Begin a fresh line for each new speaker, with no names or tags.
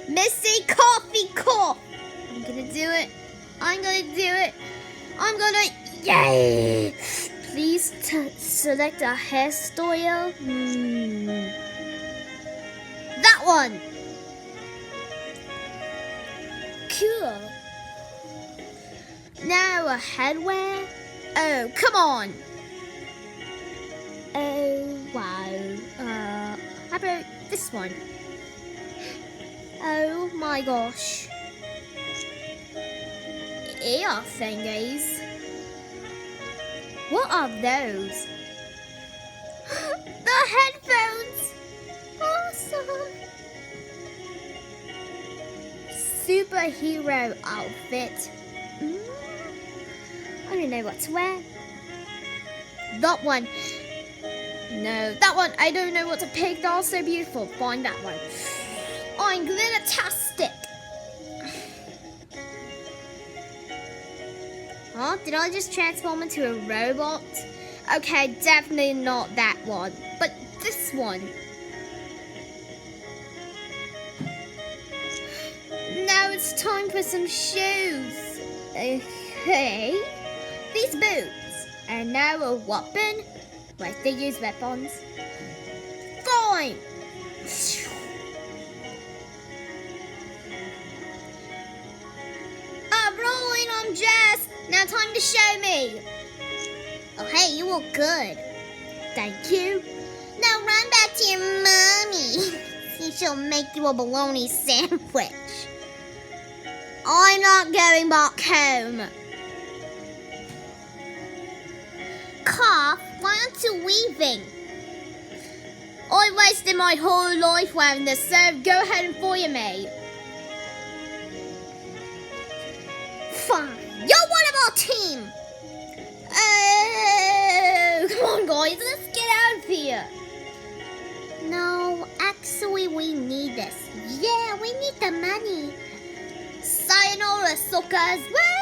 Missy Coffee Cough. I'm gonna do it. I'm gonna do it. I'm gonna. Yay! Please select a hairstyle. That one. Cool. Now a headwear. Oh, come on. Oh, wow. How about this one? Oh my gosh. Ear thingies. What are those? The headphones. Awesome. Superhero outfit. I don't know what to wear. That one. No, that one. I don't know what to pick. They're all so beautiful. Find that one. I'm glittertastic. Huh? Did I just transform into a robot? Okay, definitely not that one. But this one. Now it's time for some shoes. Okay. These boots. And now a weapon. Wait, they use weapons. Fine. Alright, I'm Jess. Now time to show me. Oh, hey, you look good. Thank you. Now run back to your mommy. She'll make you a bologna sandwich. I'm not going back home. Cough, why aren't you leaving? I wasted my whole life wearing this, so go ahead and fire me. Fine, you're one of our team. Oh, come on guys, let's get out of here. No, actually we need this. Yeah, we need the money. Sayonara, suckers. Woo!